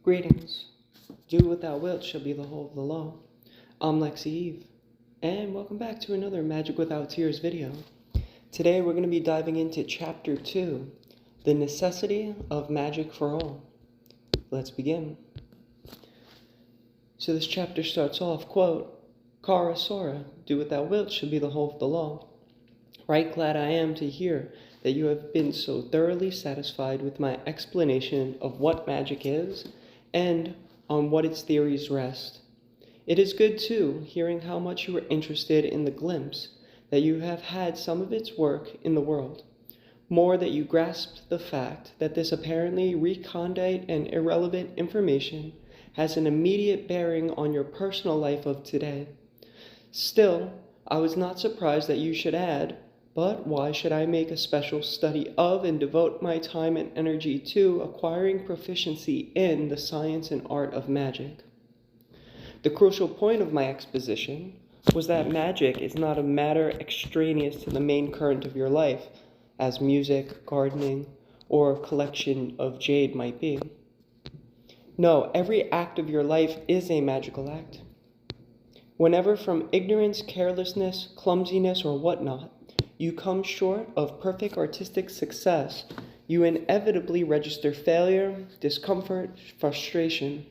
Greetings. Do what thou wilt shall be the whole of the law. I'm Lexi Eve, and welcome back to another Magick Without Tears video. Today we're going to be diving into Chapter 2, The Necessity of Magick for All. Let's begin. So this chapter starts off, quote, Kara Sora, do what thou wilt shall be the whole of the law. Right glad I am to hear that you have been so thoroughly satisfied with my explanation of what magic is and on what its theories rest. It is good, too, hearing how much you are interested in the glimpse that you have had some of its work in the world. More that you grasped the fact that this apparently recondite and irrelevant information has an immediate bearing on your personal life of today. Still, I was not surprised that you should add, but why should I make a special study of and devote my time and energy to acquiring proficiency in the science and art of magic? The crucial point of my exposition was that magic is not a matter extraneous to the main current of your life, as music, gardening, or a collection of jade might be. No, every act of your life is a magical act. Whenever from ignorance, carelessness, clumsiness, or whatnot, you come short of perfect artistic success, you inevitably register failure, discomfort, frustration.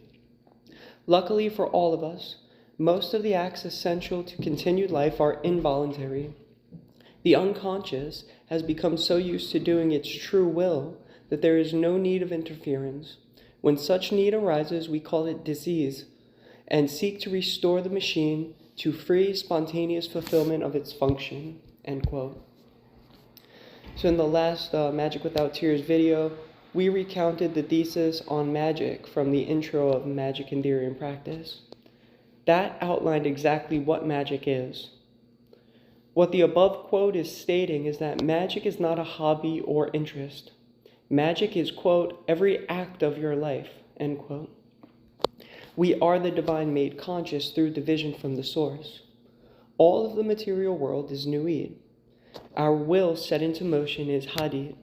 Luckily for all of us, most of the acts essential to continued life are involuntary. The unconscious has become so used to doing its true will that there is no need of interference. When such need arises, we call it disease, and seek to restore the machine to free, spontaneous fulfillment of its function. End quote. So in the last Magick Without Tears video, we recounted the thesis on magic from the intro of Magic in Theory and Practice. That outlined exactly what magic is. What the above quote is stating is that magic is not a hobby or interest. Magic is, quote, every act of your life, end quote. We are the divine made conscious through division from the source. All of the material world is nuid. Our will set into motion is hadith.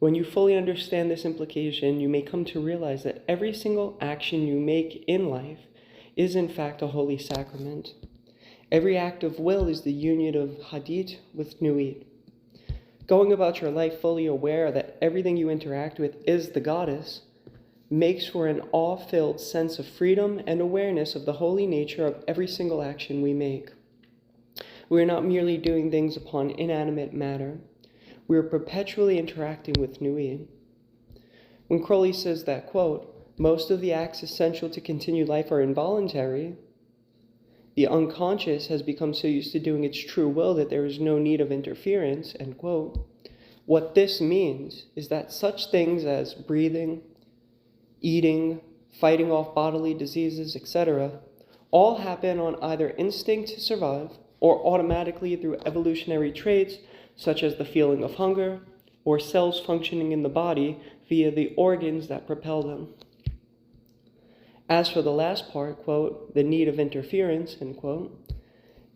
When you fully understand this implication, you may come to realize that every single action you make in life is in fact a holy sacrament. Every act of will is the union of hadith with nuid. Going about your life fully aware that everything you interact with is the goddess makes for an awe-filled sense of freedom and awareness of the holy nature of every single action we make. We are not merely doing things upon inanimate matter. We are perpetually interacting with nuid. When Crowley says that, quote, most of the acts essential to continued life are involuntary, the unconscious has become so used to doing its true will that there is no need of interference, end quote. What this means is that such things as breathing, eating, fighting off bodily diseases, etc., all happen on either instinct to survive or automatically through evolutionary traits such as the feeling of hunger or cells functioning in the body via the organs that propel them. As for the last part, quote, the need of interference, end quote,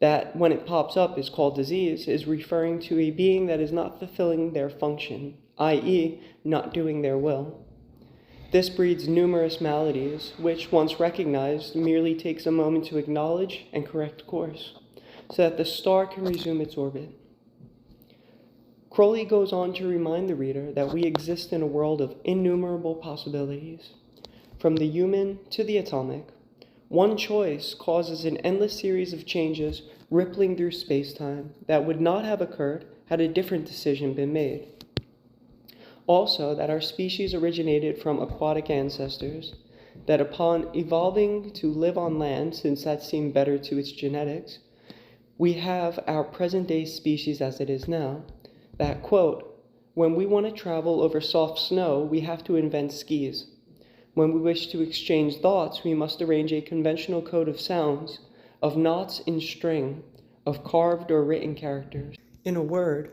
that when it pops up is called disease, is referring to a being that is not fulfilling their function, i.e., not doing their will. This breeds numerous maladies, which, once recognized, merely takes a moment to acknowledge and correct course, so that the star can resume its orbit. Crowley goes on to remind the reader that we exist in a world of innumerable possibilities. From the human to the atomic, one choice causes an endless series of changes rippling through space-time that would not have occurred had a different decision been made. Also, that our species originated from aquatic ancestors, that upon evolving to live on land, since that seemed better to its genetics, we have our present-day species as it is now, that, quote, when we want to travel over soft snow, we have to invent skis. When we wish to exchange thoughts, we must arrange a conventional code of sounds, of knots in string, of carved or written characters. In a word,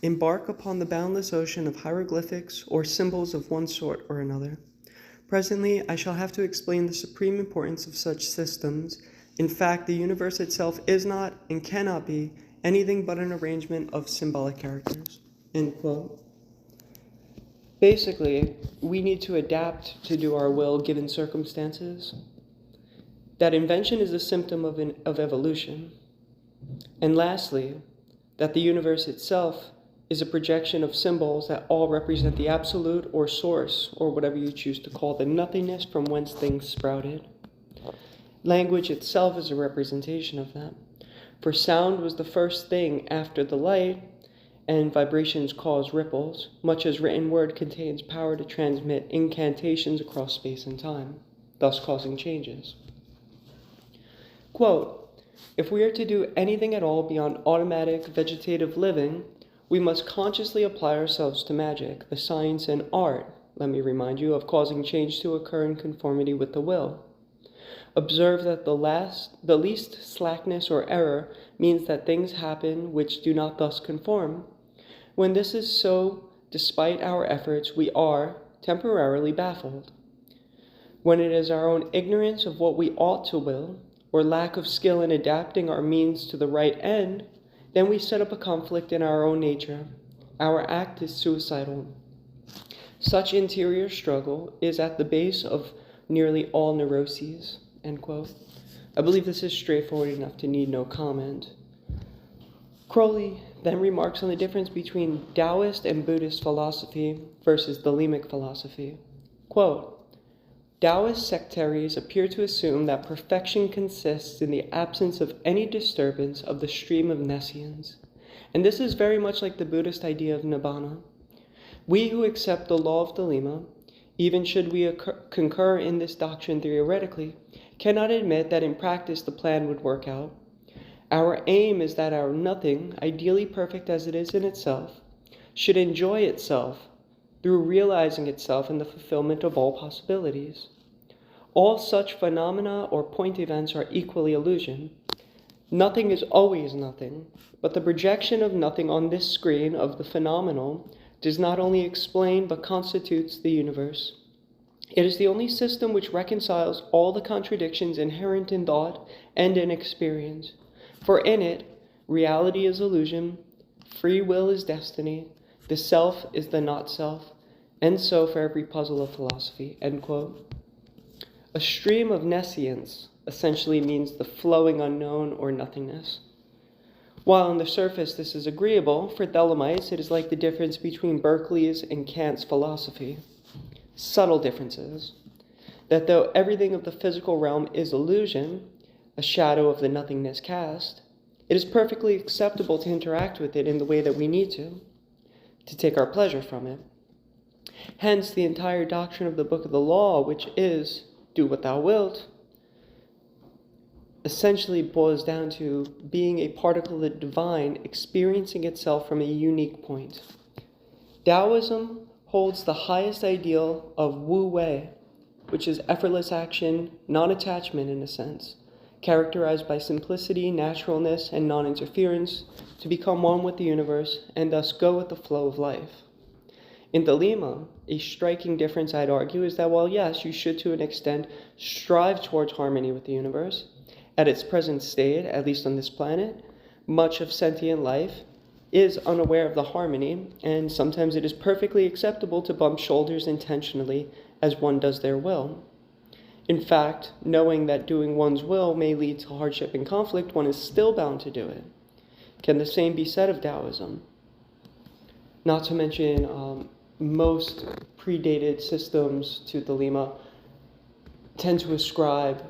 embark upon the boundless ocean of hieroglyphics or symbols of one sort or another. Presently, I shall have to explain the supreme importance of such systems. In fact, the universe itself is not and cannot be anything but an arrangement of symbolic characters. End quote. Basically, we need to adapt to do our will given circumstances. That invention is a symptom of evolution. And lastly, that the universe itself is a projection of symbols that all represent the absolute or source, or whatever you choose to call the nothingness from whence things sprouted. Language itself is a representation of that. For sound was the first thing after the light, and vibrations cause ripples, much as written word contains power to transmit incantations across space and time, thus causing changes. Quote, if we are to do anything at all beyond automatic vegetative living, we must consciously apply ourselves to magic, the science and art, let me remind you, of causing change to occur in conformity with the will. Observe that the least slackness or error means that things happen which do not thus conform. When this is so, despite our efforts, we are temporarily baffled. When it is our own ignorance of what we ought to will, or lack of skill in adapting our means to the right end, then we set up a conflict in our own nature. Our act is suicidal. Such interior struggle is at the base of nearly all neuroses, end quote. I believe this is straightforward enough to need no comment. Crowley then remarks on the difference between Taoist and Buddhist philosophy versus Thelemic philosophy. Quote, Taoist sectaries appear to assume that perfection consists in the absence of any disturbance of the stream of nescience, and this is very much like the Buddhist idea of nibbana. We who accept the law of Thelema, even should we concur in this doctrine theoretically, cannot admit that in practice the plan would work out. Our aim is that our nothing, ideally perfect as it is in itself, should enjoy itself through realizing itself in the fulfillment of all possibilities. All such phenomena or point events are equally illusion. Nothing is always nothing, but the projection of nothing on this screen of the phenomenal does not only explain but constitutes the universe. It is the only system which reconciles all the contradictions inherent in thought and in experience. For in it, reality is illusion, free will is destiny, the self is the not-self, and so for every puzzle of philosophy, end quote. A stream of nescience essentially means the flowing unknown or nothingness. While on the surface this is agreeable, for Thelemites it is like the difference between Berkeley's and Kant's philosophy. Subtle differences. That though everything of the physical realm is illusion, a shadow of the nothingness cast, it is perfectly acceptable to interact with it in the way that we need to take our pleasure from it. Hence, the entire doctrine of the Book of the Law, which is, do what thou wilt, essentially boils down to being a particle of the divine experiencing itself from a unique point. Taoism holds the highest ideal of Wu Wei, which is effortless action, non-attachment in a sense, characterized by simplicity, naturalness, and non-interference, to become one with the universe and thus go with the flow of life. In Thelema, a striking difference, I'd argue, is that while yes, you should to an extent strive towards harmony with the universe, at its present state, at least on this planet, much of sentient life is unaware of the harmony, and sometimes it is perfectly acceptable to bump shoulders intentionally as one does their will. In fact, knowing that doing one's will may lead to hardship and conflict, one is still bound to do it. Can the same be said of Taoism? Not to mention, most predated systems to Thelema tend to ascribe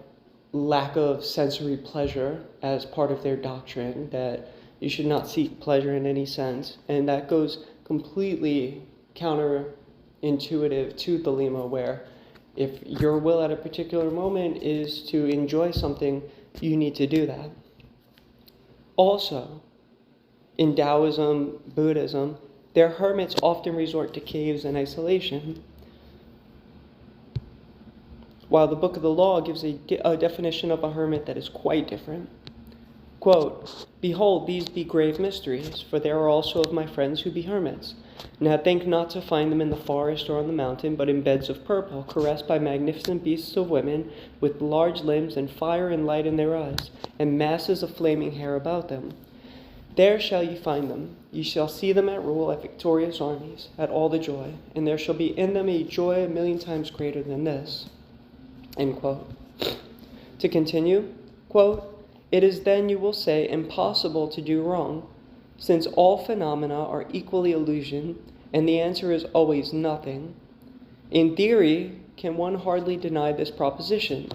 lack of sensory pleasure as part of their doctrine, that you should not seek pleasure in any sense, and that goes completely counterintuitive to Thelema, where if your will at a particular moment is to enjoy something, you need to do that. Also, in Taoism, Buddhism, their hermits often resort to caves and isolation, while the Book of the Law gives a definition of a hermit that is quite different. Quote, behold, these be grave mysteries, for there are also of my friends who be hermits. Now think not to find them in the forest or on the mountain, but in beds of purple, caressed by magnificent beasts of women, with large limbs and fire and light in their eyes, and masses of flaming hair about them. There shall you find them. You shall see them at rule at victorious armies, at all the joy, and there shall be in them a joy 1,000,000 times greater than this. End quote. To continue, quote, it is then, you will say, impossible to do wrong, since all phenomena are equally illusion, and the answer is always nothing. In theory, can one hardly deny this proposition,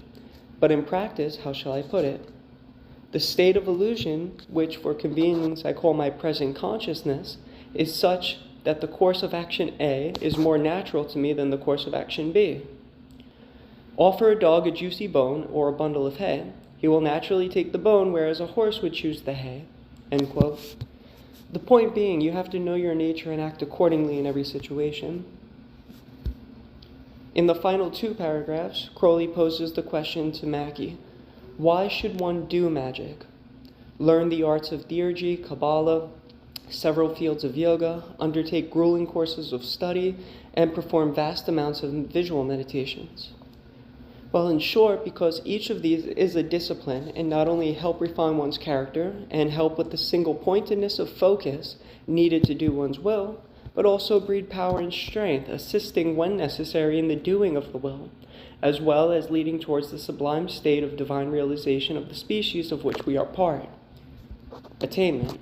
but in practice, how shall I put it? The state of illusion, which for convenience I call my present consciousness, is such that the course of action A is more natural to me than the course of action B. Offer a dog a juicy bone or a bundle of hay. He will naturally take the bone, whereas a horse would choose the hay. End quote. The point being, you have to know your nature and act accordingly in every situation. In the final 2 paragraphs, Crowley poses the question to Mackie, why should one do magic? Learn the arts of theurgy, Kabbalah, several fields of yoga, undertake grueling courses of study, and perform vast amounts of visual meditations. Well, in short, because each of these is a discipline and not only help refine one's character and help with the single-pointedness of focus needed to do one's will, but also breed power and strength, assisting when necessary in the doing of the will, as well as leading towards the sublime state of divine realization of the species of which we are part. Attainment.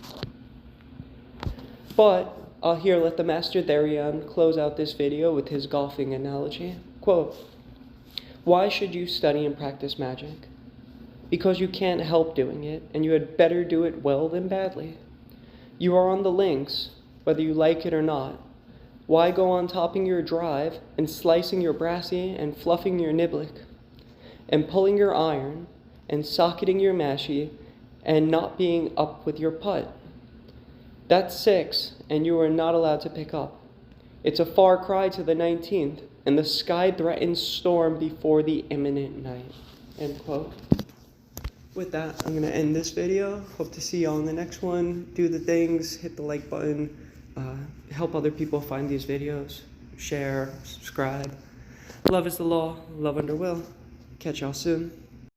But I'll here let the Master Therion close out this video with his golfing analogy. Quote, why should you study and practice magic? Because you can't help doing it, and you had better do it well than badly. You are on the links, whether you like it or not. Why go on topping your drive and slicing your brassy and fluffing your niblick and pulling your iron and socketing your mashie and not being up with your putt? That's 6, and you are not allowed to pick up. It's a far cry to the 19th, and the sky threatens storm before the imminent night. End quote. With that, I'm going to end this video. Hope to see y'all in the next one. Do the things, hit the like button, help other people find these videos, share, subscribe. Love is the law, love under will. Catch y'all soon.